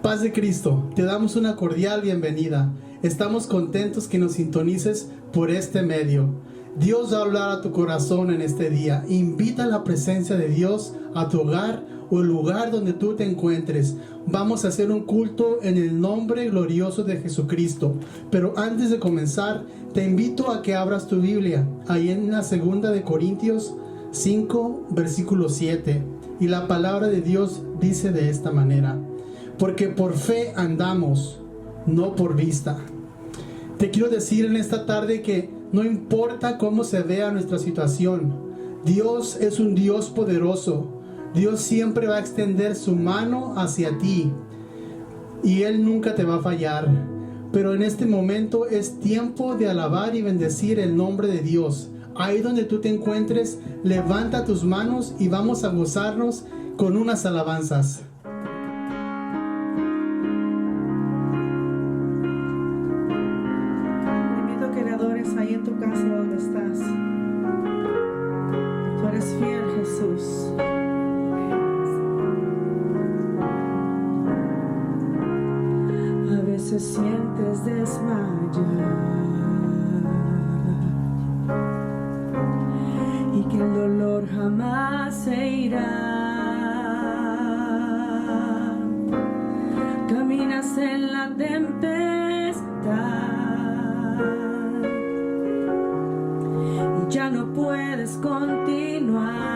paz de Cristo, te damos una cordial bienvenida. Estamos contentos que nos sintonices por este medio. Dios va a hablar a tu corazón en este día. Invita a la presencia de Dios a tu hogar o el lugar donde tú te encuentres. Vamos a hacer un culto en el nombre glorioso de Jesucristo. Pero antes de comenzar, te invito a que abras tu Biblia, ahí en la 2 de Corintios 5, versículo 7. Y la palabra de Dios dice de esta manera: porque por fe andamos, no por vista. Te quiero decir en esta tarde que no importa cómo se vea nuestra situación, Dios es un Dios poderoso. Dios siempre va a extender su mano hacia ti y Él nunca te va a fallar. Pero en este momento es tiempo de alabar y bendecir el nombre de Dios. Ahí donde tú te encuentres, levanta tus manos y vamos a gozarnos con unas alabanzas. Te invito a que le adores ahí en tu casa donde estás. Tú eres fiel, Jesús. A veces sientes desmayar y que el dolor jamás se irá. Caminas en la tempestad y ya no puedes continuar.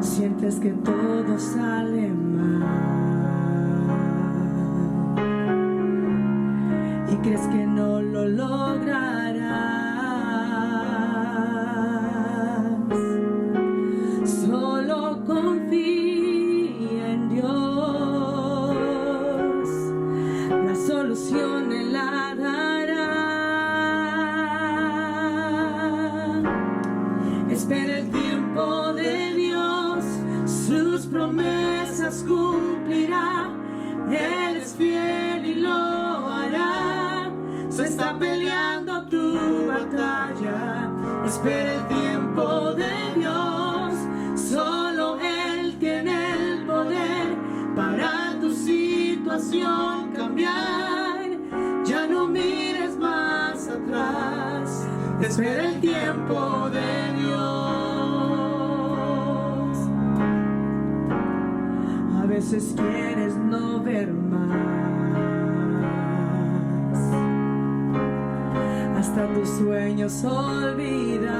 Sientes que todo sale mal y crees que no lo lograrás. Solo confía en Dios, la solución Él la dará. Espera el tiempo de Dios, sus promesas cumplirá. Él es fiel y lo hará. Se está peleando tu batalla. Espera el tiempo de Dios. Solo Él tiene el poder para tu situación cambiar. Ya no mires más atrás. Espera el tiempo de Dios. A veces quieres no ver más, hasta tus sueños olvidar.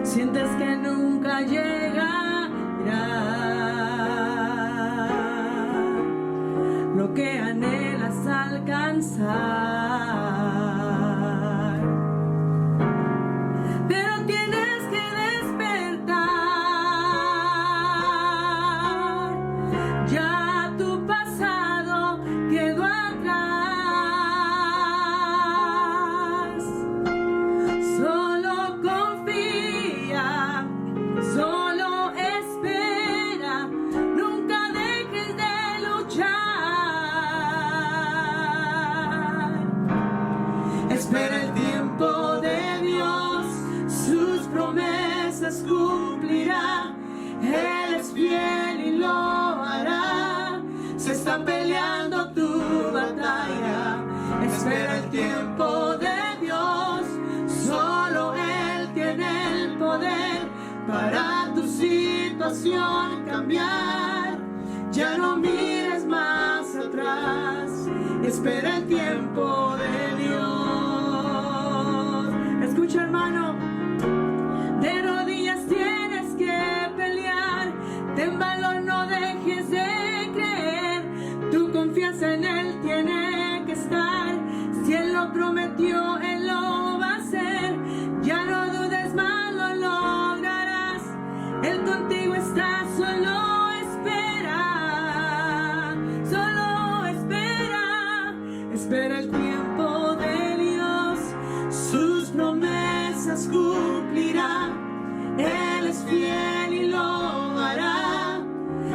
Sientes que nunca llegará lo que anhelas alcanzar. Pero tienes que despertar. Ya tu pasado quedó atrás. Solo confía, solo espera. Nunca dejes de luchar. Espera el tiempo de Dios, sus promesas cumplirá. Él es fiel y lo hará. Se está peleando tu batalla. Espera el tiempo de Dios. Solo Él tiene el poder para tu situación cambiar. Ya no mires más atrás. Espera el tiempo de Dios. Escucha, hermano. De rodillas tienes que pelear. Ten valor, no dejes de creer. Tu confianza en Él tiene que estar. Si Él lo prometió, Él lo va a hacer. Ya no dudes más, lo lograrás. Él contigo está, solo espera. Solo espera. Espera el tiempo de Dios. Sus promesas cumplirá. Él es fiel y lo hará.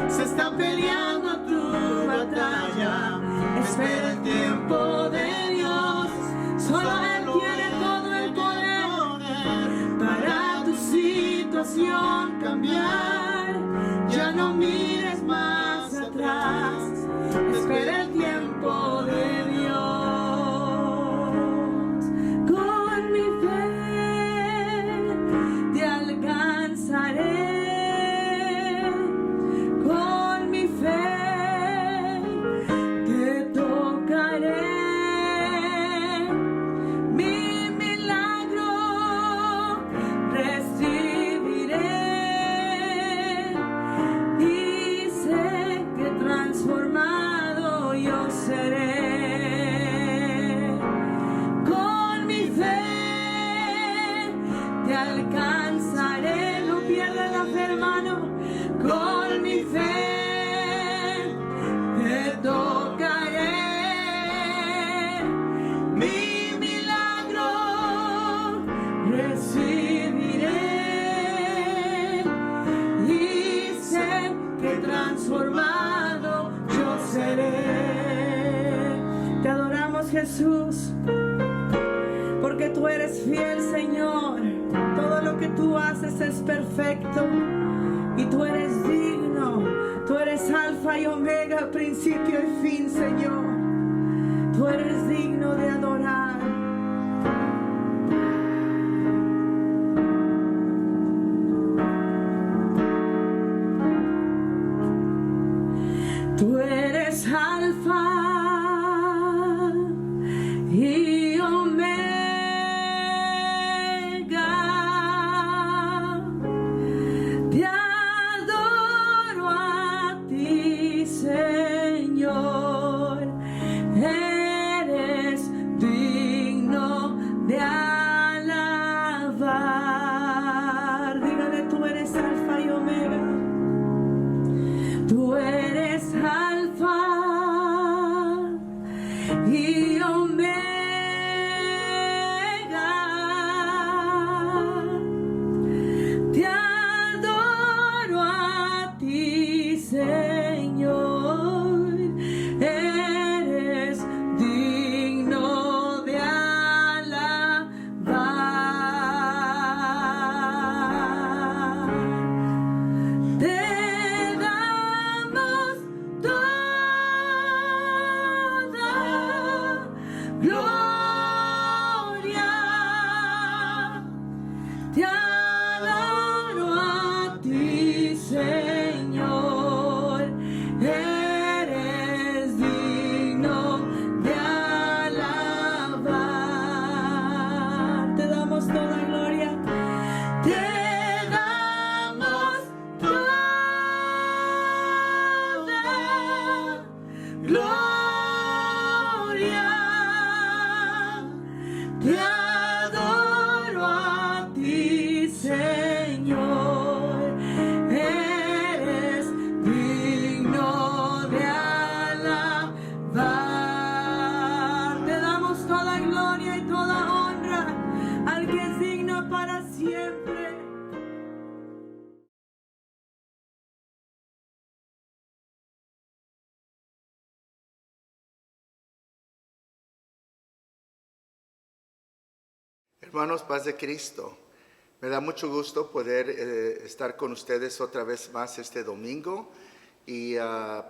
Se está peleando tu batalla. Espera el tiempo de Dios. Solo Él tiene todo el poder para tu situación. situación cambiar. Ya no mires más atrás, espera el tiempo de Dios. Con mi fe te alcanzaré. Con mi fe te tocaré. Mi milagro recibiré. Y sé que transformado yo seré. Con mi fe te alcanzaré. No pierdas la fe, hermano. Con mi fe te tocaré. Mi milagro recibiré. Y sé que transformado yo seré. Te adoramos, Jesús, porque tú eres fiel, Señor. Todo lo que tú haces es perfecto. Y tú eres digno. Tú eres alfa y omega, principio y fin, Señor. Tú eres digno de adorar. Tú eres alfa y omega. Te adoro a ti, Señor. Eres digno de alabar. Dígale, tú eres alfa y omega. Tú eres alfa y omega. Te adoro a ti, Señor. Eres digno de alabar. Te damos toda gloria. Te adoro a ti, Señor. Eres digno de alabar. Te damos toda gloria. Te damos toda gloria. Te adoro a ti, Señor. Eres digno de alabar. Te damos toda gloria y toda honra al que es digno para siempre. Hermanos, paz de Cristo. Me da mucho gusto poder estar con ustedes otra vez más este domingo y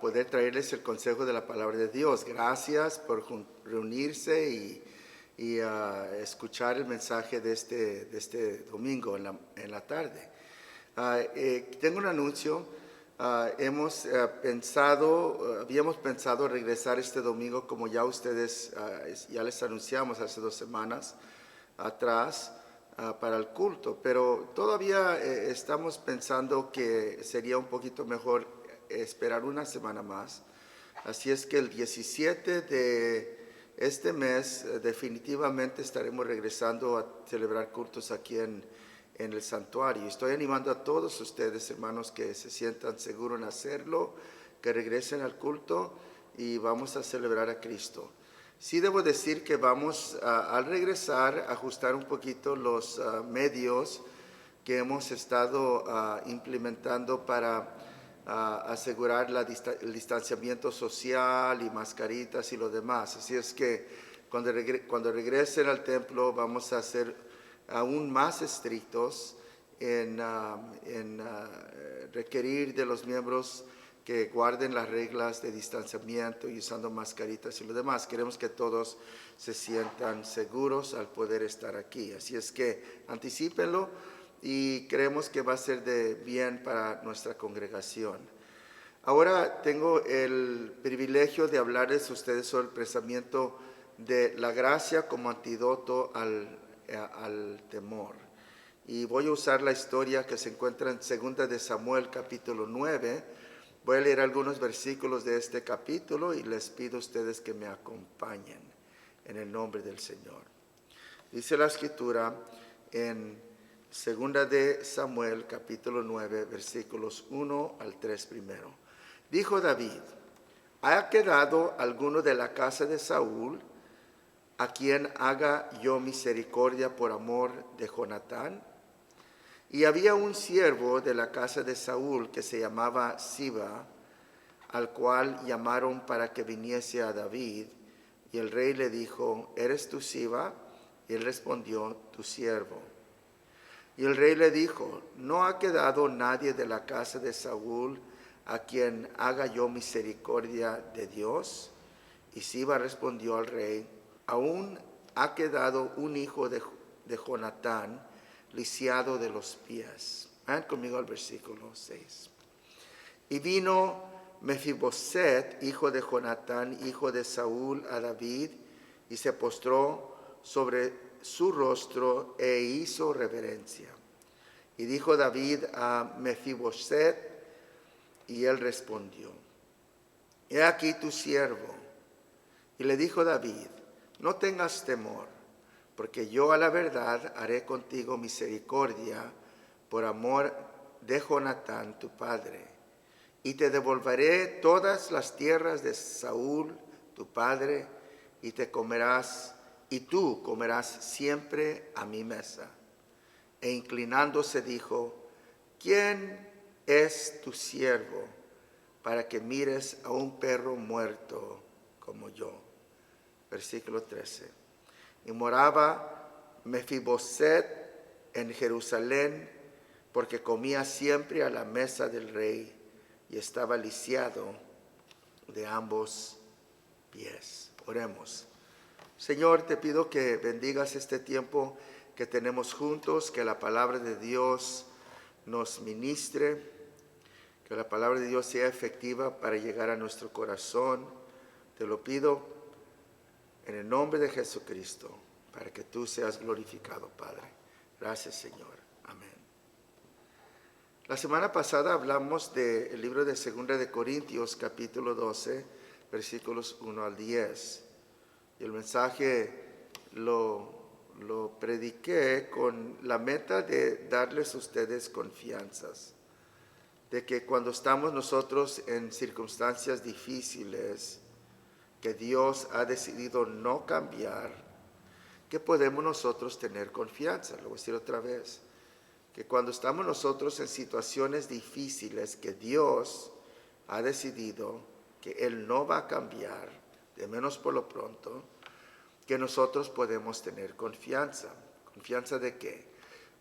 poder traerles el consejo de la palabra de Dios. Gracias por reunirse y escuchar el mensaje de este domingo en la tarde. Tengo un anuncio. Habíamos pensado regresar este domingo, como ya ustedes, ya les anunciamos hace 2 semanas atrás, para el culto, pero todavía estamos pensando que sería un poquito mejor esperar una semana más. Así es que el 17 de este mes definitivamente estaremos regresando a celebrar cultos aquí en el santuario. Estoy animando a todos ustedes, hermanos, que se sientan seguros en hacerlo, que regresen al culto y vamos a celebrar a Cristo. Sí debo decir que vamos al regresar a ajustar un poquito los medios que hemos estado implementando para asegurar el distanciamiento social y mascaritas y lo demás. Así es que cuando regresen al templo vamos a ser aún más estrictos requerir de los miembros que guarden las reglas de distanciamiento y usando mascaritas y lo demás. Queremos que todos se sientan seguros al poder estar aquí. Así es que anticípenlo y creemos que va a ser de bien para nuestra congregación. Ahora tengo el privilegio de hablarles a ustedes sobre el pensamiento de la gracia como antídoto al temor. Y voy a usar la historia que se encuentra en 2 de Samuel capítulo 9. Voy a leer algunos versículos de este capítulo y les pido a ustedes que me acompañen en el nombre del Señor. Dice la Escritura en 2 de Samuel capítulo 9 versículos 1 al 3 primero. Dijo David: ¿ha quedado alguno de la casa de Saúl a quien haga yo misericordia por amor de Jonatán? Y había un siervo de la casa de Saúl que se llamaba Siba, al cual llamaron para que viniese a David. Y el rey le dijo: ¿eres tú Siba? Y él respondió: tu siervo. Y el rey le dijo: ¿no ha quedado nadie de la casa de Saúl a quien haga yo misericordia de Dios? Y Siba respondió al rey: aún ha quedado un hijo de Jonatán, lisiado de los pies. Vayan conmigo al versículo 6. Y vino Mefiboset, hijo de Jonatán, hijo de Saúl, a David, y se postró sobre su rostro e hizo reverencia. Y dijo David a Mefiboset, y él respondió: he aquí tu siervo. Y le dijo David: no tengas temor, porque yo a la verdad haré contigo misericordia por amor de Jonatán tu padre, y te devolveré todas las tierras de Saúl tu padre, y tú comerás siempre a mi mesa. E inclinándose dijo: ¿quién es tu siervo para que mires a un perro muerto como yo? Versículo 13. Y moraba Mefiboset en Jerusalén, porque comía siempre a la mesa del rey, y estaba lisiado de ambos pies. Oremos. Señor, te pido que bendigas este tiempo que tenemos juntos, que la palabra de Dios nos ministre, que la palabra de Dios sea efectiva para llegar a nuestro corazón. Te lo pido en el nombre de Jesucristo, para que tú seas glorificado, Padre. Gracias, Señor. Amén. La semana pasada hablamos del libro de 2 de Corintios, capítulo 12, versículos 1 al 10. Y el mensaje lo prediqué con la meta de darles a ustedes confianzas, de que cuando estamos nosotros en circunstancias difíciles, que Dios ha decidido no cambiar, que podemos nosotros tener confianza. Lo voy a decir otra vez, que cuando estamos nosotros en situaciones difíciles, que Dios ha decidido que Él no va a cambiar, de menos por lo pronto, que nosotros podemos tener confianza. ¿Confianza de qué?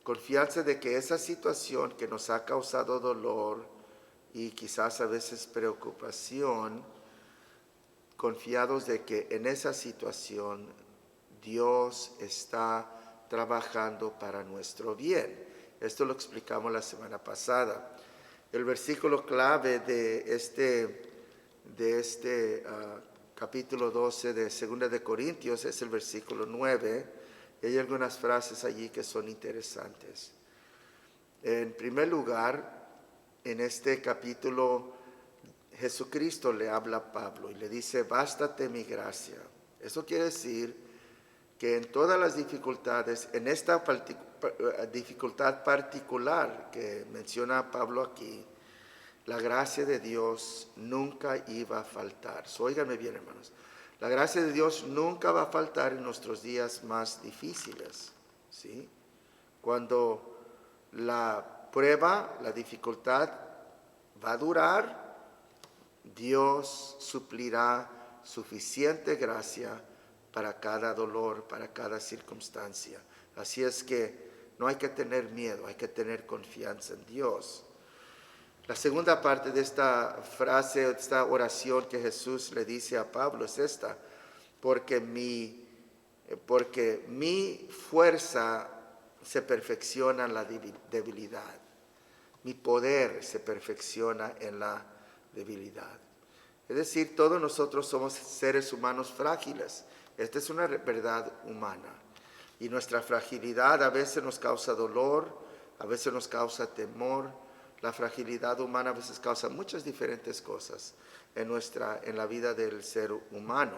Confianza de que esa situación que nos ha causado dolor y quizás a veces preocupación, confiados de que en esa situación Dios está trabajando para nuestro bien. Esto lo explicamos la semana pasada. El versículo clave de este capítulo 12 de 2 de Corintios es el versículo 9. Y hay algunas frases allí que son interesantes. En primer lugar, en este capítulo, Jesucristo le habla a Pablo y le dice: bástate mi gracia. Eso quiere decir que en todas las dificultades, en esta dificultad particular que menciona Pablo aquí, la gracia de Dios nunca iba a faltar. Óiganme bien, hermanos. La gracia de Dios nunca va a faltar en nuestros días más difíciles, ¿sí? Cuando la prueba, la dificultad va a durar, Dios suplirá suficiente gracia para cada dolor, para cada circunstancia. Así es que no hay que tener miedo, hay que tener confianza en Dios. La segunda parte de esta frase, esta oración que Jesús le dice a Pablo es esta: porque mi fuerza se perfecciona en la debilidad. Mi poder se perfecciona en la debilidad. Es decir, todos nosotros somos seres humanos frágiles. Esta es una verdad humana. Y nuestra fragilidad a veces nos causa dolor, a veces nos causa temor. La fragilidad humana a veces causa muchas diferentes cosas en la vida del ser humano.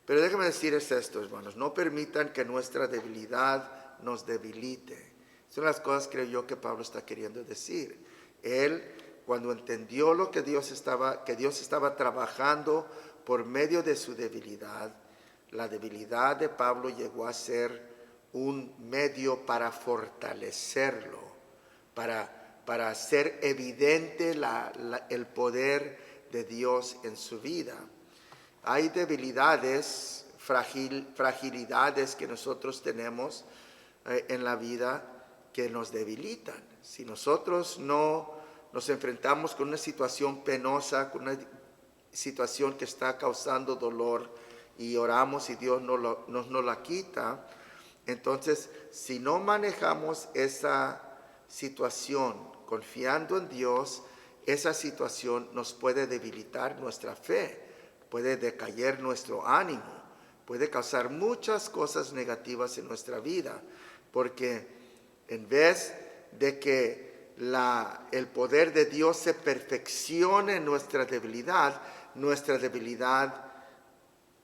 Pero déjenme decirles esto, hermanos: no permitan que nuestra debilidad nos debilite. Son las cosas, creo yo, que Pablo está queriendo decir. Él, cuando entendió lo que Dios estaba trabajando por medio de su debilidad, la debilidad de Pablo llegó a ser un medio para fortalecerlo, para hacer evidente el poder de Dios en su vida. Hay debilidades, fragilidades que nosotros tenemos en la vida que nos debilitan. Si nosotros no nos enfrentamos con una situación penosa, con una situación que está causando dolor, y oramos y Dios nos la quita, entonces si no manejamos esa situación confiando en Dios, esa situación nos puede debilitar nuestra fe, puede decaer nuestro ánimo, puede causar muchas cosas negativas en nuestra vida, porque en vez de que el poder de Dios se perfeccione en nuestra debilidad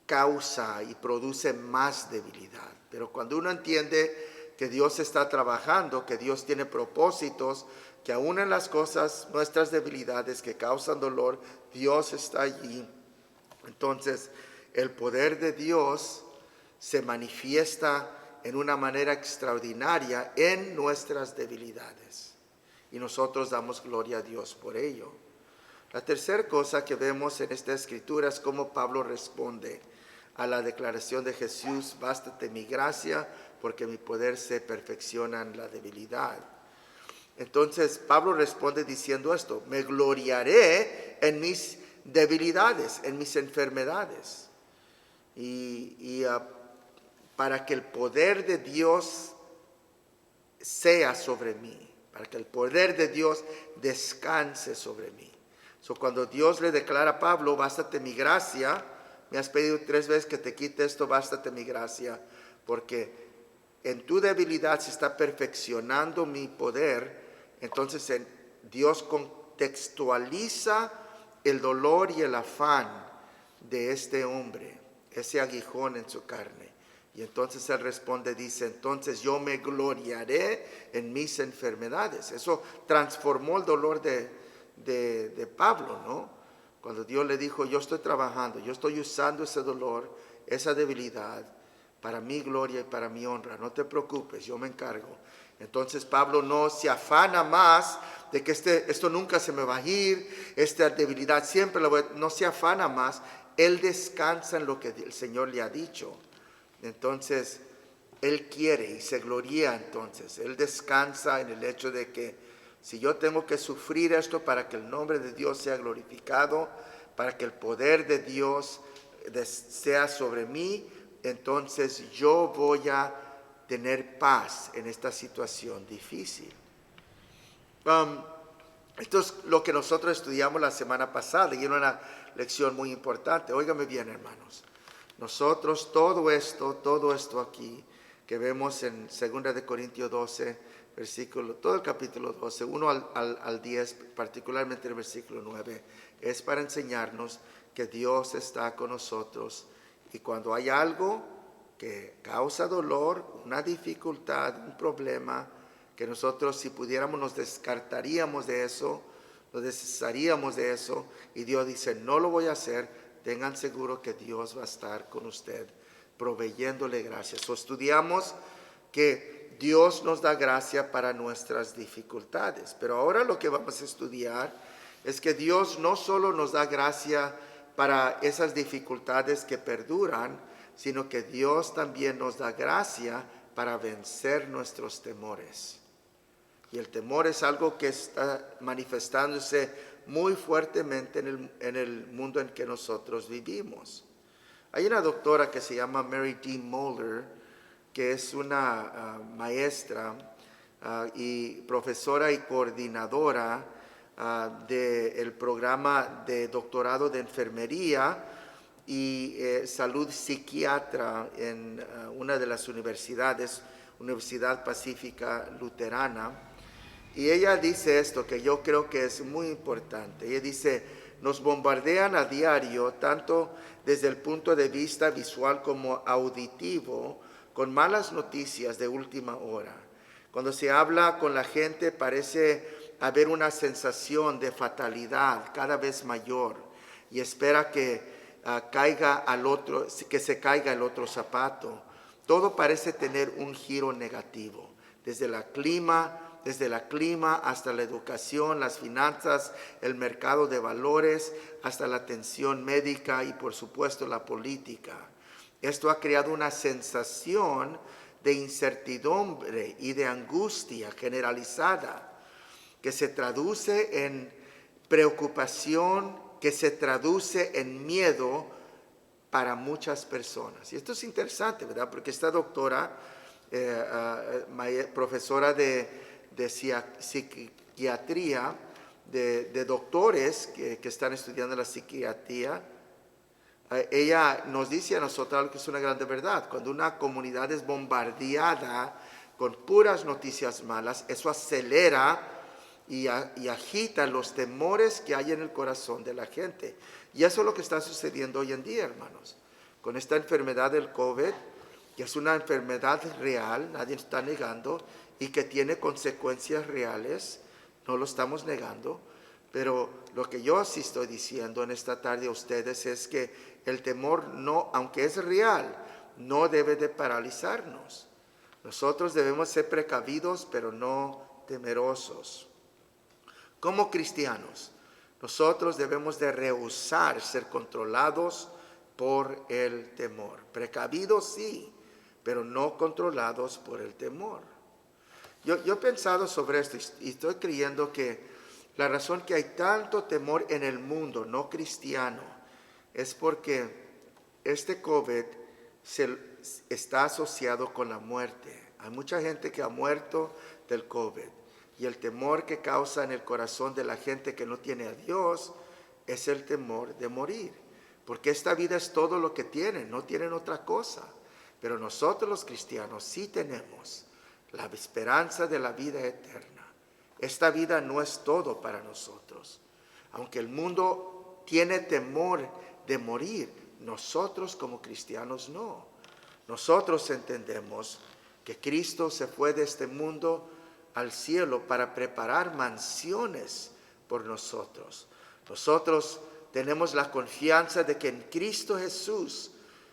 causa y produce más debilidad. Pero cuando uno entiende que Dios está trabajando, que Dios tiene propósitos, que aún en las cosas, nuestras debilidades que causan dolor, Dios está allí, entonces el poder de Dios se manifiesta en una manera extraordinaria en nuestras debilidades. Y nosotros damos gloria a Dios por ello. La tercera cosa que vemos en esta escritura es cómo Pablo responde a la declaración de Jesús: bástate mi gracia, porque mi poder se perfecciona en la debilidad. Entonces Pablo responde diciendo esto: me gloriaré en mis debilidades, en mis enfermedades. Para que el poder de Dios sea sobre mí, para que el poder de Dios descanse sobre mí. Cuando Dios le declara a Pablo: bástate mi gracia, me has pedido 3 veces que te quite esto, bástate mi gracia, porque en tu debilidad se está perfeccionando mi poder. Entonces Dios contextualiza el dolor y el afán de este hombre, ese aguijón en su carne. Y entonces él responde, dice: entonces yo me gloriaré en mis enfermedades. Eso transformó el dolor de Pablo, ¿no? Cuando Dios le dijo: yo estoy trabajando, yo estoy usando ese dolor, esa debilidad, para mi gloria y para mi honra. No te preocupes, yo me encargo. Entonces Pablo no se afana más de que esto nunca se me va a ir, esta debilidad siempre no se afana más. Él descansa en lo que el Señor le ha dicho. Entonces él quiere y se gloria. Entonces él descansa en el hecho de que si yo tengo que sufrir esto para que el nombre de Dios sea glorificado, para que el poder de Dios sea sobre mí, entonces yo voy a tener paz en esta situación difícil. Esto es lo que nosotros estudiamos la semana pasada y era una lección muy importante. Óigame bien, hermanos. Nosotros todo esto aquí que vemos en 2 de Corintios 12, todo el capítulo 12, 1 al 10, particularmente el versículo 9, es para enseñarnos que Dios está con nosotros. Y cuando hay algo que causa dolor, una dificultad, un problema, que nosotros, si pudiéramos, nos descartaríamos de eso, nos desharíamos de eso, y Dios dice: no lo voy a hacer. Tengan seguro que Dios va a estar con usted, proveyéndole gracias. Estudiamos que Dios nos da gracia para nuestras dificultades, pero ahora lo que vamos a estudiar es que Dios no solo nos da gracia para esas dificultades que perduran, sino que Dios también nos da gracia para vencer nuestros temores. Y el temor es algo que está manifestándose muy fuertemente en el mundo en que nosotros vivimos. Hay una doctora que se llama Mary D. Moeller, que es una maestra y profesora y coordinadora del programa de doctorado de enfermería y salud psiquiatra en una de las universidades, Universidad Pacífica Luterana. Y ella dice esto que yo creo que es muy importante. Ella dice, nos bombardean a diario, tanto desde el punto de vista visual como auditivo, con malas noticias de última hora. Cuando se habla con la gente parece haber una sensación de fatalidad cada vez mayor y espera que se caiga el otro zapato. Todo parece tener un giro negativo, desde el clima hasta la educación, las finanzas, el mercado de valores, hasta la atención médica y por supuesto la política. Esto ha creado una sensación de incertidumbre y de angustia generalizada que se traduce en preocupación, que se traduce en miedo para muchas personas. Y esto es interesante, ¿verdad? Porque esta doctora, profesora de psiquiatría, de doctores que están estudiando la psiquiatría, ella nos dice a nosotros algo que es una grande verdad. Cuando una comunidad es bombardeada con puras noticias malas, eso acelera y agita los temores que hay en el corazón de la gente. Y eso es lo que está sucediendo hoy en día, hermanos. Con esta enfermedad del COVID, que es una enfermedad real, nadie está negando, y que tiene consecuencias reales, no lo estamos negando. Pero lo que yo sí estoy diciendo en esta tarde a ustedes es que el temor, no, aunque es real, no debe de paralizarnos. Nosotros debemos ser precavidos, pero no temerosos. Como cristianos, nosotros debemos de rehusar ser controlados por el temor. Precavidos sí, pero no controlados por el temor. Yo he pensado sobre esto y estoy creyendo que la razón que hay tanto temor en el mundo no cristiano es porque este COVID está asociado con la muerte. Hay mucha gente que ha muerto del COVID y el temor que causa en el corazón de la gente que no tiene a Dios es el temor de morir. Porque esta vida es todo lo que tienen, no tienen otra cosa. Pero nosotros los cristianos sí tenemos la esperanza de la vida eterna. Esta vida no es todo para nosotros. Aunque el mundo tiene temor de morir, nosotros como cristianos no. Nosotros entendemos que Cristo se fue de este mundo al cielo para preparar mansiones por nosotros. Nosotros tenemos la confianza de que en Cristo Jesús,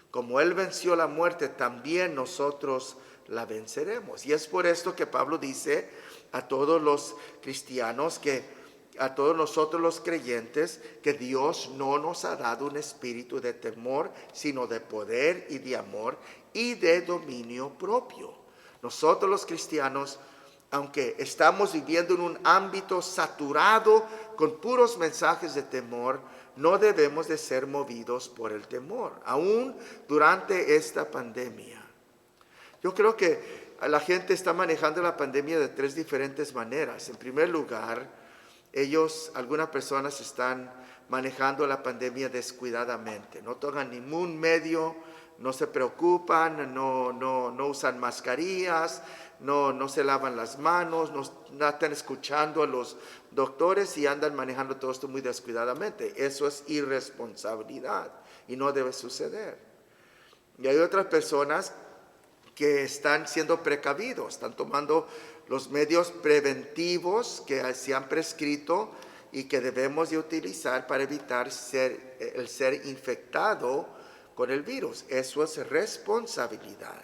como Él venció la muerte, también nosotros la venceremos. Y es por esto que Pablo dice a todos los cristianos, a todos nosotros los creyentes, que Dios no nos ha dado un espíritu de temor, sino de poder y de amor y de dominio propio. Nosotros los cristianos, aunque estamos viviendo en un ámbito saturado con puros mensajes de temor, no debemos de ser movidos por el temor, aún durante esta pandemia. Yo creo que la gente está manejando la pandemia de tres diferentes maneras. En primer lugar, algunas personas están manejando la pandemia descuidadamente. No toman ningún medio, no se preocupan, no usan mascarillas, no se lavan las manos, no están escuchando a los doctores y andan manejando todo esto muy descuidadamente. Eso es irresponsabilidad y no debe suceder. Y hay otras personas que están siendo precavidos, están tomando los medios preventivos que se han prescrito y que debemos de utilizar para evitar el ser infectado con el virus. Eso es responsabilidad.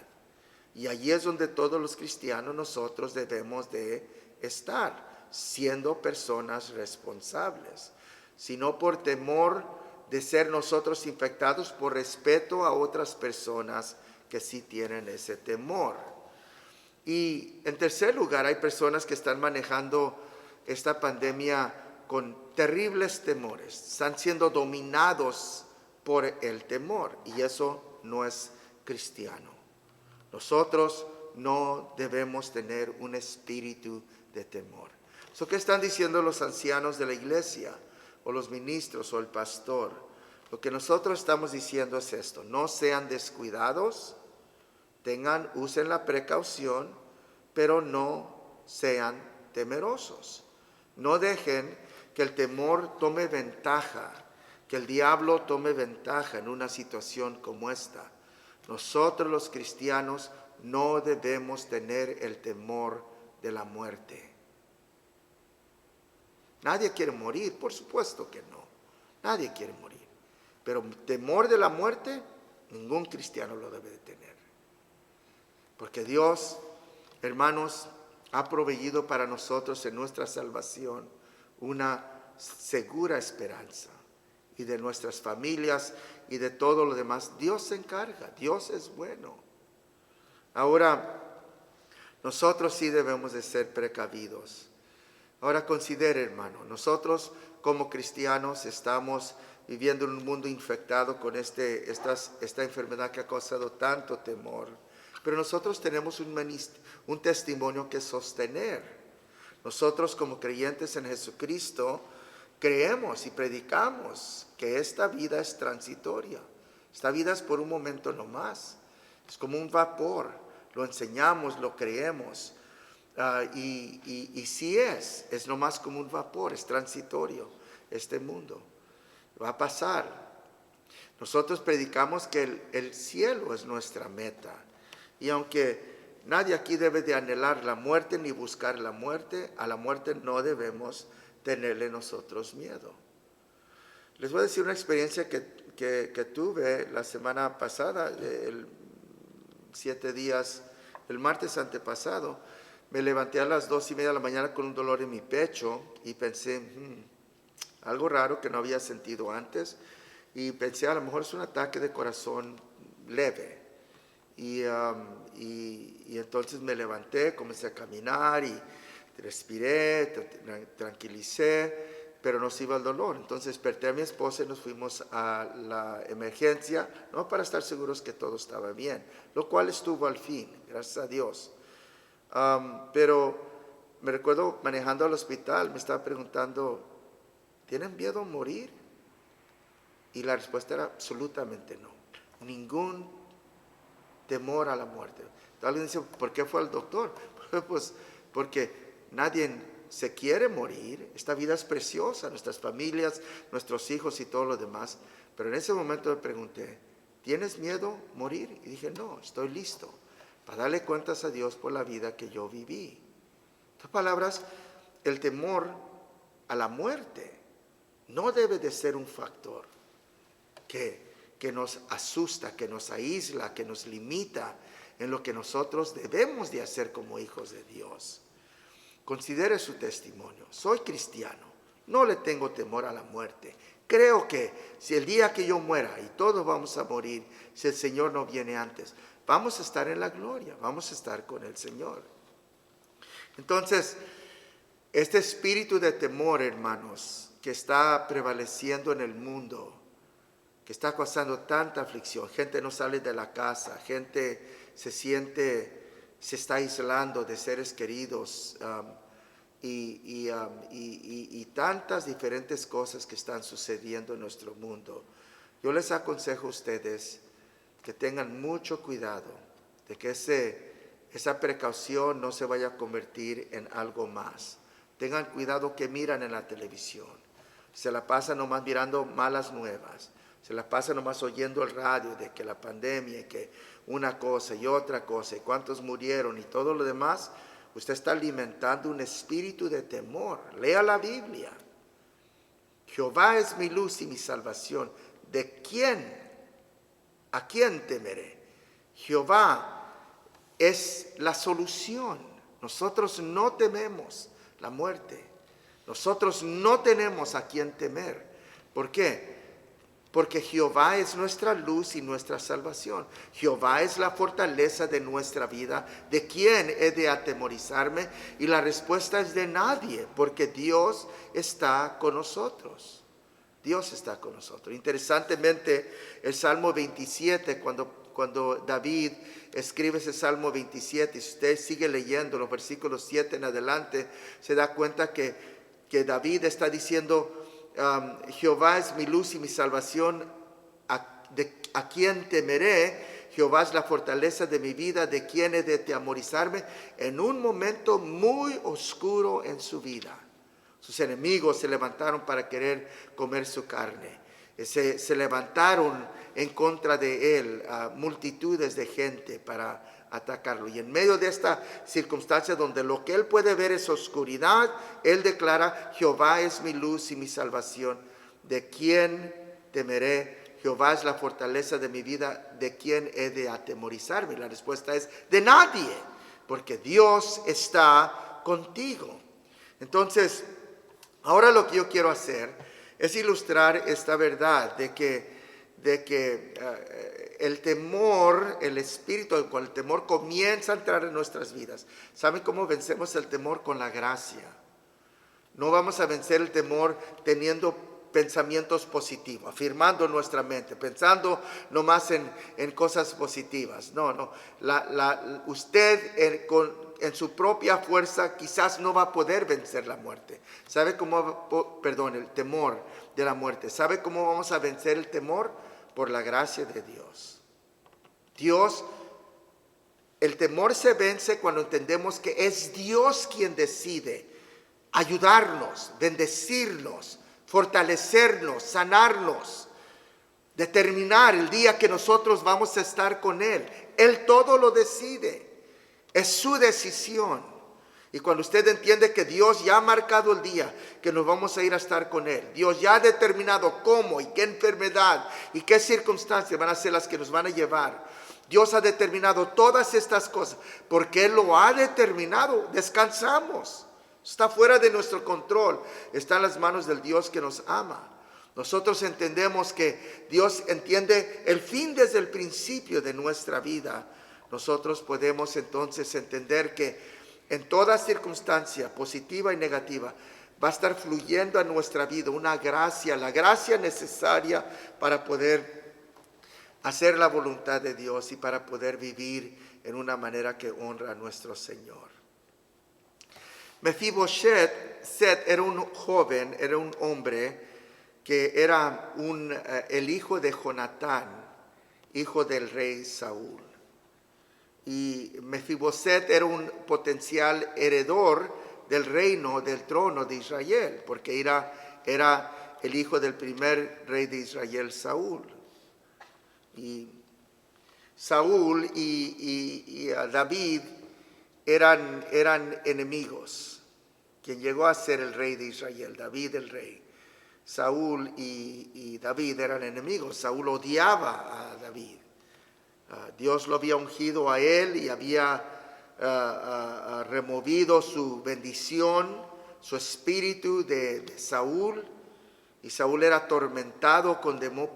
Y allí es donde todos los cristianos nosotros debemos de estar, siendo personas responsables. Sino por temor de ser nosotros infectados, por respeto a otras personas que sí tienen ese temor. Y en tercer lugar, hay personas que están manejando esta pandemia con terribles temores. Están siendo dominados por el temor y eso no es cristiano. Nosotros no debemos tener un espíritu de temor. ¿Qué están diciendo los ancianos de la iglesia o los ministros o el pastor? Lo que nosotros estamos diciendo es esto: no sean descuidados, usen la precaución, pero no sean temerosos. No dejen que el temor tome ventaja, que el diablo tome ventaja en una situación como esta. Nosotros los cristianos no debemos tener el temor de la muerte. Nadie quiere morir, por supuesto que no. Nadie quiere morir. Pero temor de la muerte, ningún cristiano lo debe de tener. Porque Dios, hermanos, ha proveído para nosotros en nuestra salvación una segura esperanza. Y de nuestras familias y de todo lo demás, Dios se encarga. Dios es bueno. Ahora, nosotros sí debemos de ser precavidos. Ahora considere, hermano, nosotros como cristianos estamos viviendo en un mundo infectado con esta enfermedad que ha causado tanto temor. Pero nosotros tenemos un testimonio que sostener. Nosotros como creyentes en Jesucristo creemos y predicamos que esta vida es transitoria. Esta vida es por un momento nomás. Es como un vapor. Lo enseñamos, lo creemos. Y sí es nomás como un vapor, es transitorio este mundo. Va a pasar. Nosotros predicamos que el cielo es nuestra meta. Y aunque nadie aquí debe de anhelar la muerte ni buscar la muerte, a la muerte no debemos tenerle nosotros miedo. Les voy a decir una experiencia que tuve la semana pasada, 7 días, el martes antepasado. Me levanté a las 2:30 de la mañana con un dolor en mi pecho y pensé, algo raro que no había sentido antes. Y pensé, a lo mejor es un ataque de corazón leve. Y entonces me levanté, comencé a caminar y respiré, tranquilicé, pero no se iba el dolor. Entonces desperté a mi esposa y nos fuimos a la emergencia, no para estar seguros que todo estaba bien, lo cual estuvo al fin, gracias a Dios. Pero me recuerdo manejando al hospital, me estaba preguntando, ¿tienen miedo a morir? Y la respuesta era absolutamente no, ningún temor a la muerte. Alguien dice, ¿por qué fue al doctor? Pues porque nadie se quiere morir. Esta vida es preciosa, nuestras familias, nuestros hijos y todo lo demás. Pero en ese momento me pregunté, ¿tienes miedo a morir? Y dije, no, estoy listo para darle cuentas a Dios por la vida que yo viví. En otras palabras, el temor a la muerte no debe de ser un factor que nos asusta, que nos aísla, que nos limita en lo que nosotros debemos de hacer como hijos de Dios. Considere su testimonio. Soy cristiano, no le tengo temor a la muerte. Creo que si el día que yo muera, y todos vamos a morir, si el Señor no viene antes, vamos a estar en la gloria, vamos a estar con el Señor. Entonces, este espíritu de temor, hermanos, que está prevaleciendo en el mundo, que está causando tanta aflicción, gente no sale de la casa, gente se está aislando de seres queridos, y tantas diferentes cosas que están sucediendo en nuestro mundo. Yo les aconsejo a ustedes que tengan mucho cuidado de que esa precaución no se vaya a convertir en algo más. Tengan cuidado que miran en la televisión. Se la pasan nomás mirando malas nuevas. Se la pasan nomás oyendo el radio de que la pandemia, y que una cosa y otra cosa, y cuántos murieron y todo lo demás. Usted está alimentando un espíritu de temor. Lea la Biblia. Jehová es mi luz y mi salvación. ¿A quién temeré? Jehová es la solución. Nosotros no tememos la muerte. Nosotros no tenemos a quién temer. ¿Por qué? Porque Jehová es nuestra luz y nuestra salvación. Jehová es la fortaleza de nuestra vida. ¿De quién he de atemorizarme? Y la respuesta es de nadie, porque Dios está con nosotros. Dios está con nosotros. Interesantemente, el Salmo 27, cuando David escribe ese Salmo 27, si usted sigue leyendo los versículos 7 en adelante, se da cuenta que David está diciendo, Jehová es mi luz y mi salvación, a quién temeré. Jehová es la fortaleza de mi vida, de quién he de atemorizarme. En un momento muy oscuro en su vida, sus enemigos se levantaron para querer comer su carne. Se levantaron en contra de él multitudes de gente para atacarlo. Y en medio de esta circunstancia donde lo que él puede ver es oscuridad, él declara, Jehová es mi luz y mi salvación. ¿De quién temeré? Jehová es la fortaleza de mi vida. ¿De quién he de atemorizarme? La respuesta es de nadie, porque Dios está contigo. Entonces, ahora lo que yo quiero hacer es ilustrar esta verdad de que el temor, el espíritu con el temor comienza a entrar en nuestras vidas. ¿Saben cómo vencemos el temor? Con la gracia. No vamos a vencer el temor teniendo pensamientos positivos, afirmando nuestra mente, pensando nomás en cosas positivas. No. Usted en su propia fuerza quizás no va a poder vencer la muerte. ¿Sabe cómo? El temor de la muerte. ¿Sabe cómo vamos a vencer el temor? Por la gracia de Dios. El temor se vence cuando entendemos que es Dios quien decide ayudarnos, bendecirnos, fortalecernos, sanarnos, determinar el día que nosotros vamos a estar con Él. Él todo lo decide. Es su decisión. Y cuando usted entiende que Dios ya ha marcado el día que nos vamos a ir a estar con Él, Dios ya ha determinado cómo y qué enfermedad y qué circunstancias van a ser las que nos van a llevar. Dios ha determinado todas estas cosas. Porque Él lo ha determinado, descansamos. Está fuera de nuestro control. Está en las manos del Dios que nos ama. Nosotros entendemos que Dios entiende el fin desde el principio de nuestra vida. Nosotros podemos entonces entender que en toda circunstancia, positiva y negativa, va a estar fluyendo a nuestra vida una gracia, la gracia necesaria para poder hacer la voluntad de Dios y para poder vivir en una manera que honra a nuestro Señor. Mefiboset era un joven, era un hombre que era el hijo de Jonatán, hijo del rey Saúl. Y Mefiboset era un potencial heredor del reino, del trono de Israel, porque era el hijo del primer rey de Israel, Saúl. Y Saúl y David eran enemigos. Quien llegó a ser el rey de Israel, David el rey. Saúl y David eran enemigos. Saúl odiaba a David. Dios lo había ungido a él y había removido su bendición, su espíritu de Saúl. Y Saúl era atormentado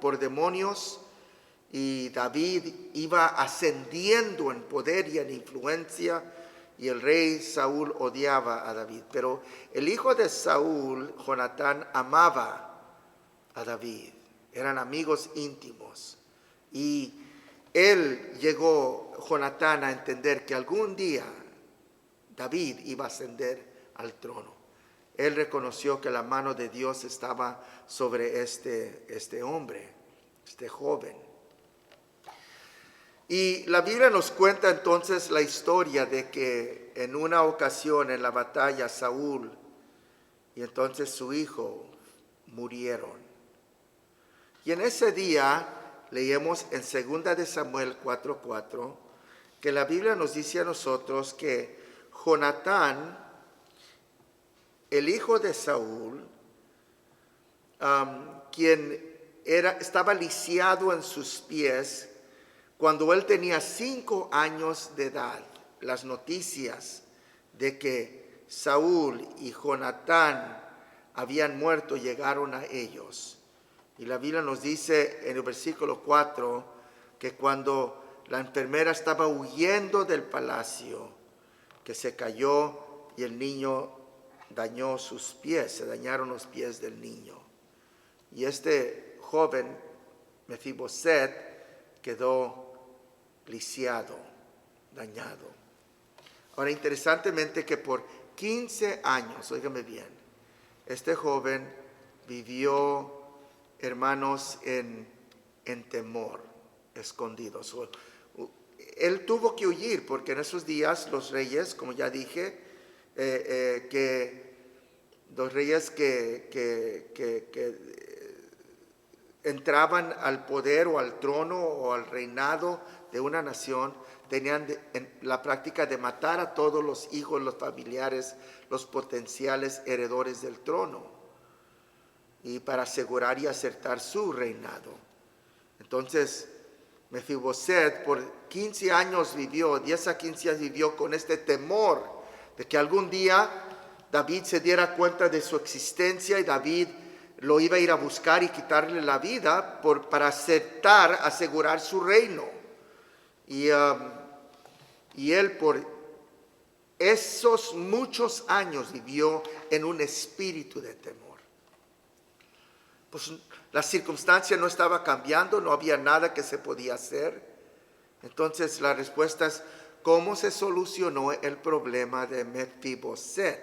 por demonios. Y David iba ascendiendo en poder y en influencia. Y el rey Saúl odiaba a David. Pero el hijo de Saúl, Jonatán, amaba a David. Eran amigos íntimos. Y Jonatán, a entender que algún día David iba a ascender al trono. Él reconoció que la mano de Dios estaba sobre este hombre, este joven. Y la Biblia nos cuenta entonces la historia de que en una ocasión en la batalla Saúl y entonces su hijo murieron. Y en ese día leemos en 2 de Samuel 4:4 que la Biblia nos dice a nosotros que Jonatán, el hijo de Saúl, quien estaba lisiado en sus pies cuando él tenía 5 años de edad. Las noticias de que Saúl y Jonatán habían muerto llegaron a ellos. Y la Biblia nos dice en el versículo 4 que cuando la enfermera estaba huyendo del palacio, que se cayó y el niño dañó sus pies, se dañaron los pies del niño. Y este joven, Mefiboset, quedó lisiado, dañado. Ahora, interesantemente que por 15 años, óigame bien, este joven vivió, hermanos, en temor, escondidos. Él tuvo que huir porque en esos días los reyes, como ya dije, los reyes que entraban al poder o al trono o al reinado de una nación, tenían la práctica de matar a todos los hijos, los familiares, los potenciales heredores del trono, y para asegurar y acertar su reinado. Entonces, Mefiboset por 15 años vivió, 10 a 15 años vivió con este temor de que algún día David se diera cuenta de su existencia y David lo iba a ir a buscar y quitarle la vida para asegurar su reino. Y él por esos muchos años vivió en un espíritu de temor. Pues la circunstancia no estaba cambiando, no había nada que se podía hacer. Entonces la respuesta es, ¿cómo se solucionó el problema de Mefiboset?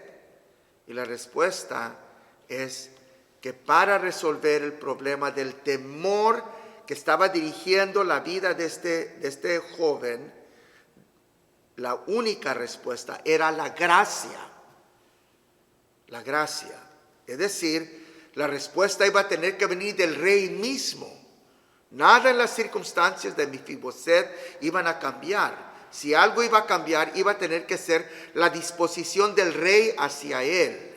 Y la respuesta es que para resolver el problema del temor que estaba dirigiendo la vida de este joven, la única respuesta era la gracia. La gracia. Es decir, la respuesta iba a tener que venir del rey mismo. Nada en las circunstancias de Mefiboset iban a cambiar. Si algo iba a cambiar, iba a tener que ser la disposición del rey hacia él.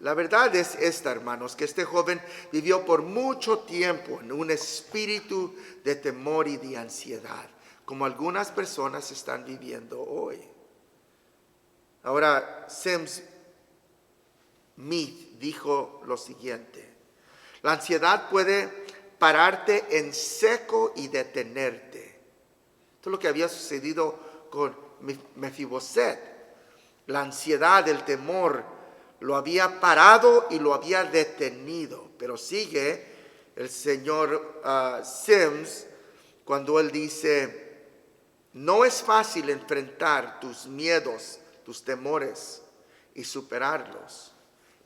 La verdad es esta, hermanos, que este joven vivió por mucho tiempo en un espíritu de temor y de ansiedad, como algunas personas están viviendo hoy. Ahora, Sam Smith dijo lo siguiente: la ansiedad puede pararte en seco y detenerte. Esto es lo que había sucedido con Mefiboset. La ansiedad, el temor, lo había parado y lo había detenido. Pero sigue el señor Sims cuando él dice: no es fácil enfrentar tus miedos, tus temores y superarlos,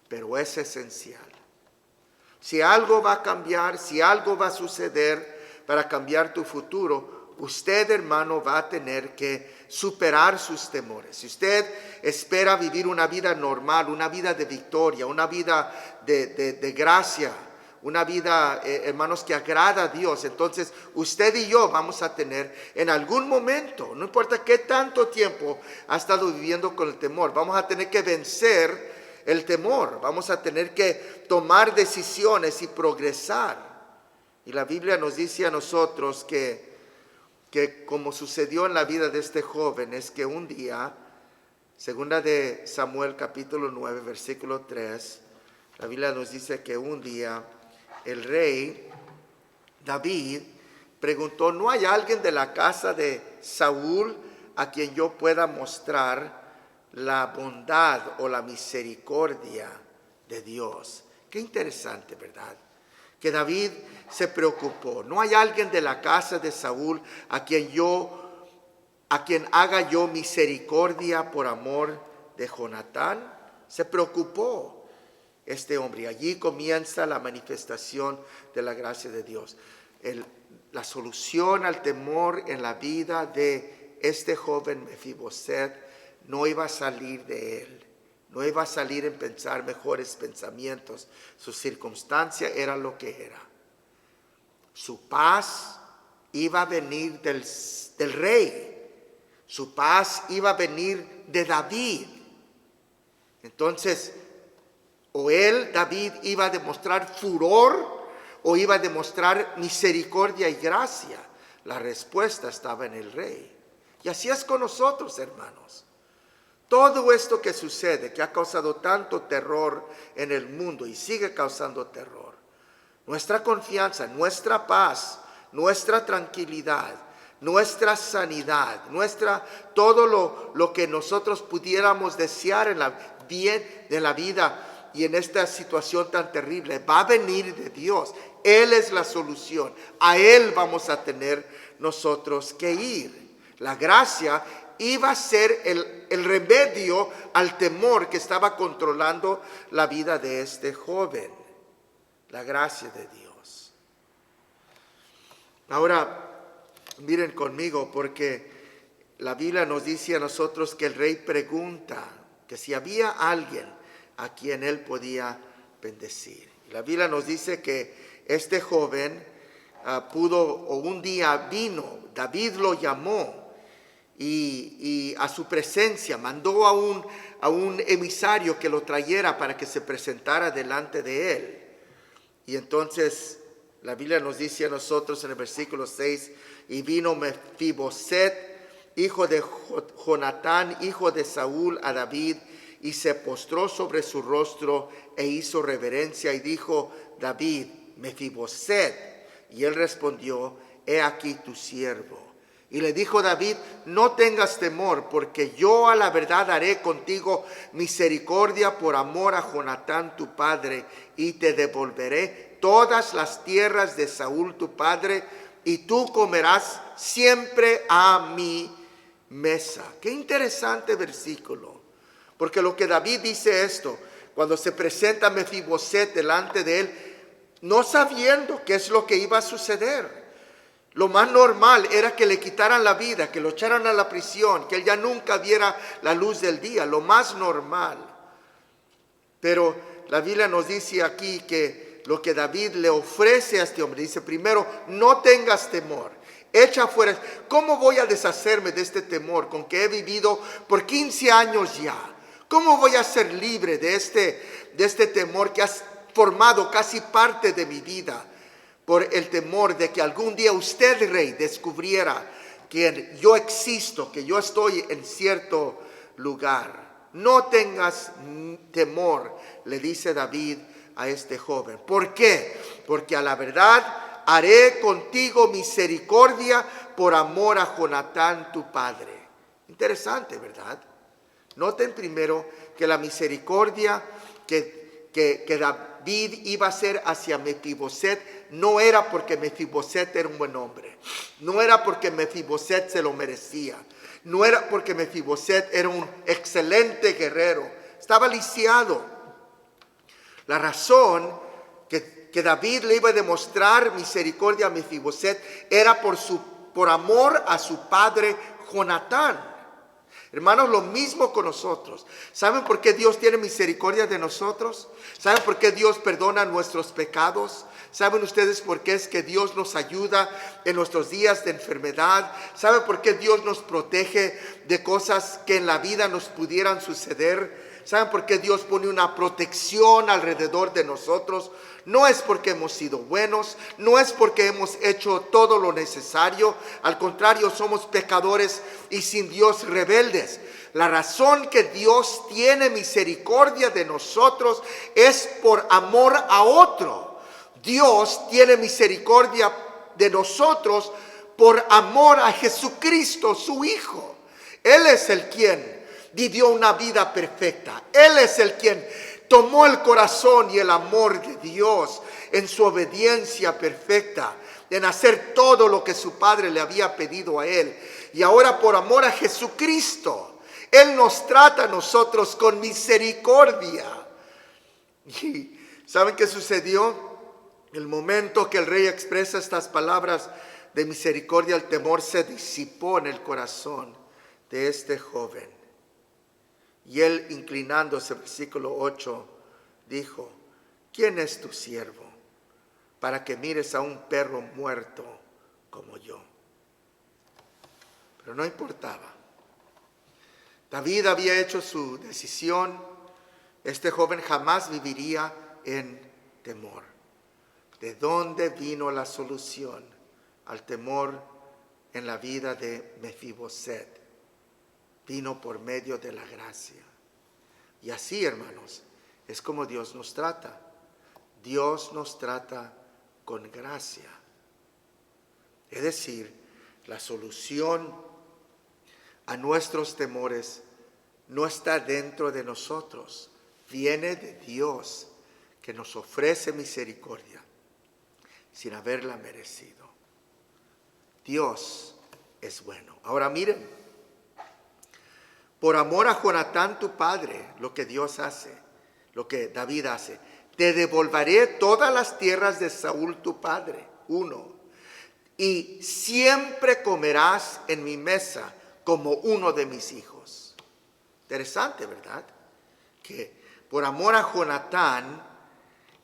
pero es esencial. Si algo va a cambiar, si algo va a suceder para cambiar tu futuro, usted, hermano, va a tener que superar sus temores. Si usted espera vivir una vida normal, una vida de victoria, una vida de gracia, una vida, hermanos, que agrada a Dios, entonces usted y yo vamos a tener en algún momento, no importa qué tanto tiempo ha estado viviendo con el temor, vamos a tener que vencer el temor, vamos a tener que tomar decisiones y progresar. Y la Biblia nos dice a nosotros que como sucedió en la vida de este joven, es que un día, segunda de Samuel capítulo 9, versículo 3, la Biblia nos dice que un día el rey David preguntó: ¿no hay alguien de la casa de Saúl a quien yo pueda mostrar la bondad o la misericordia de Dios? Qué interesante, ¿verdad? Que David se preocupó. ¿No hay alguien de la casa de Saúl a quien haga yo misericordia por amor de Jonatán? Se preocupó este hombre. Allí comienza la manifestación de la gracia de Dios. La solución al temor en la vida de este joven Mefiboset no iba a salir de él. No iba a salir en pensar mejores pensamientos. Su circunstancia era lo que era. Su paz iba a venir del rey. Su paz iba a venir de David. Entonces, o David, iba a demostrar furor o iba a demostrar misericordia y gracia. La respuesta estaba en el rey. Y así es con nosotros, hermanos. Todo esto que sucede, que ha causado tanto terror en el mundo y sigue causando terror, nuestra confianza, nuestra paz, nuestra tranquilidad, nuestra sanidad, todo lo que nosotros pudiéramos desear en la vida y en esta situación tan terrible, va a venir de Dios. Él es la solución. A Él vamos a tener nosotros que ir. La gracia iba a ser el remedio al temor que estaba controlando la vida de este joven. La gracia de Dios. Ahora, miren conmigo, porque la Biblia nos dice a nosotros que el rey pregunta que si había alguien a quien él podía bendecir. La Biblia nos dice que este joven un día vino, David lo llamó y a su presencia mandó a un emisario que lo trayera para que se presentara delante de él. Y entonces la Biblia nos dice a nosotros en el versículo 6, y vino Mefiboset, hijo de Jonatán, hijo de Saúl, a David, y se postró sobre su rostro e hizo reverencia y dijo, David, Mefiboset. Y él respondió, he aquí tu siervo. Y le dijo David, no tengas temor, porque yo a la verdad haré contigo misericordia por amor a Jonatán tu padre, y te devolveré todas las tierras de Saúl tu padre, y tú comerás siempre a mi mesa. Qué interesante versículo, porque lo que David dice esto, cuando se presenta Mefiboset delante de él, no sabiendo qué es lo que iba a suceder. Lo más normal era que le quitaran la vida, que lo echaran a la prisión, que él ya nunca viera la luz del día, lo más normal. Pero la Biblia nos dice aquí que lo que David le ofrece a este hombre, dice primero, no tengas temor, echa fuera. ¿Cómo voy a deshacerme de este temor con que he vivido por 15 años ya? ¿Cómo voy a ser libre de este temor que has formado casi parte de mi vida? Por el temor de que algún día usted, rey, descubriera que yo existo, que yo estoy en cierto lugar. No tengas temor, le dice David a este joven. ¿Por qué? Porque a la verdad haré contigo misericordia por amor a Jonatán tu padre. Interesante, ¿verdad? Noten primero que la misericordia que David iba a hacer hacia Mefiboset no era porque Mefiboset era un buen hombre, no era porque Mefiboset se lo merecía, no era porque Mefiboset era un excelente guerrero, estaba lisiado. La razón que David le iba a demostrar misericordia a Mefiboset era por amor a su padre Jonatán. Hermanos, lo mismo con nosotros. ¿Saben por qué Dios tiene misericordia de nosotros? ¿Saben por qué Dios perdona nuestros pecados? ¿Saben ustedes por qué es que Dios nos ayuda en nuestros días de enfermedad? ¿Saben por qué Dios nos protege de cosas que en la vida nos pudieran suceder? ¿Saben por qué Dios pone una protección alrededor de nosotros? No es porque hemos sido buenos, no es porque hemos hecho todo lo necesario. Al contrario, somos pecadores y sin Dios rebeldes. La razón que Dios tiene misericordia de nosotros es por amor a otro. Dios tiene misericordia de nosotros por amor a Jesucristo, su Hijo. Él es el quien vivió una vida perfecta. Él es el quien tomó el corazón y el amor de Dios en su obediencia perfecta, en hacer todo lo que su Padre le había pedido a él. Y ahora por amor a Jesucristo, Él nos trata a nosotros con misericordia. ¿Y saben qué sucedió? El momento que el rey expresa estas palabras de misericordia, el temor se disipó en el corazón de este joven. Y él, inclinándose, versículo 8, dijo, ¿quién es tu siervo para que mires a un perro muerto como yo? Pero no importaba. David había hecho su decisión. Este joven jamás viviría en temor. ¿De dónde vino la solución al temor en la vida de Mefiboset? Vino por medio de la gracia. Y así, hermanos, es como Dios nos trata. Dios nos trata con gracia. Es decir, la solución a nuestros temores no está dentro de nosotros, viene de Dios, que nos ofrece misericordia sin haberla merecido. Dios es bueno. Ahora miren, por amor a Jonatán tu padre, lo que Dios hace, lo que David hace, te devolveré todas las tierras de Saúl tu padre. 1. Y siempre comerás en mi mesa como uno de mis hijos. Interesante, ¿verdad? Que por amor a Jonatán,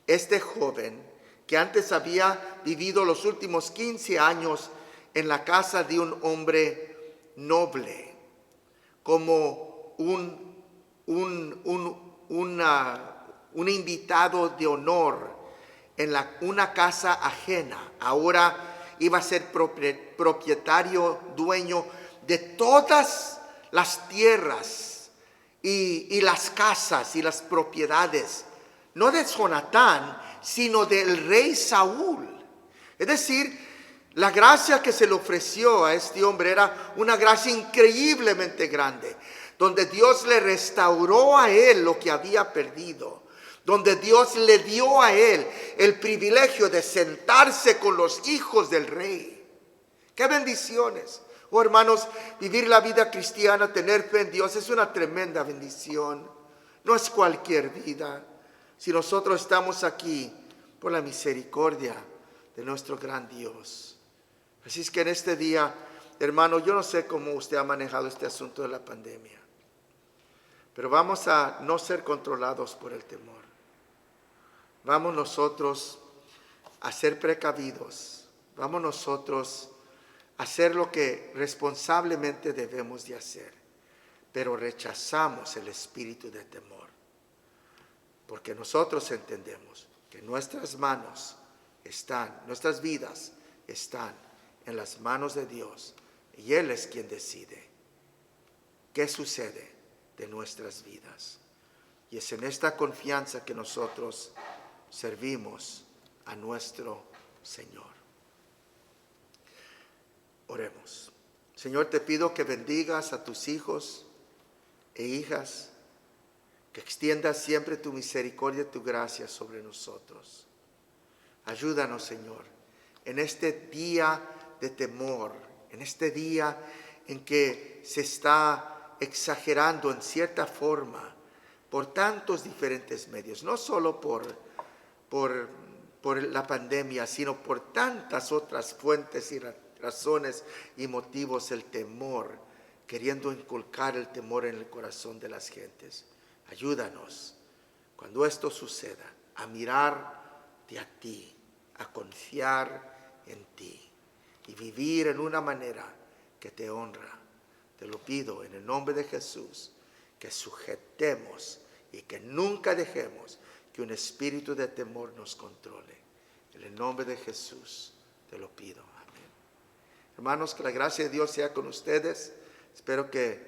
este joven que antes había vivido los últimos 15 años en la casa de un hombre noble, como un invitado de honor en una casa ajena, ahora iba a ser propietario, dueño de todas las tierras y las casas y las propiedades, no de Jonatán, sino del rey Saúl. Es decir, la gracia que se le ofreció a este hombre era una gracia increíblemente grande, donde Dios le restauró a él lo que había perdido, donde Dios le dio a él el privilegio de sentarse con los hijos del rey. ¡Qué bendiciones! Oh, hermanos, vivir la vida cristiana, tener fe en Dios es una tremenda bendición. No es cualquier vida. Si nosotros estamos aquí por la misericordia de nuestro gran Dios. Así es que en este día, hermano, yo no sé cómo usted ha manejado este asunto de la pandemia, pero vamos a no ser controlados por el temor. Vamos nosotros a ser precavidos. Vamos nosotros a hacer lo que responsablemente debemos de hacer, pero rechazamos el espíritu de temor, porque nosotros entendemos que nuestras manos están, nuestras vidas están en las manos de Dios, y Él es quien decide qué sucede de nuestras vidas. Y es en esta confianza que nosotros servimos a nuestro Señor. Oremos. Señor, te pido que bendigas a tus hijos e hijas, que extiendas siempre tu misericordia y tu gracia sobre nosotros. Ayúdanos, Señor, en este día de temor, en este día en que se está exagerando en cierta forma por tantos diferentes medios, no solo por la pandemia, sino por tantas otras fuentes y razones y motivos, el temor, queriendo inculcar el temor en el corazón de las gentes. Ayúdanos, cuando esto suceda, a mirarte a ti, a confiar en ti y vivir en una manera que te honra. Te lo pido en el nombre de Jesús, que sujetemos y que nunca dejemos que un espíritu de temor nos controle. En el nombre de Jesús te lo pido. Amén. Hermanos, que la gracia de Dios sea con ustedes. Espero que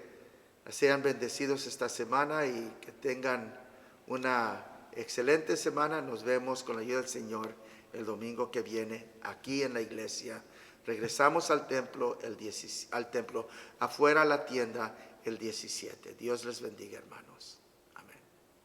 sean bendecidos esta semana y que tengan una excelente semana. Nos vemos con la ayuda del Señor el domingo que viene aquí en la iglesia. Regresamos al templo afuera a la tienda el 17. Dios les bendiga, hermanos.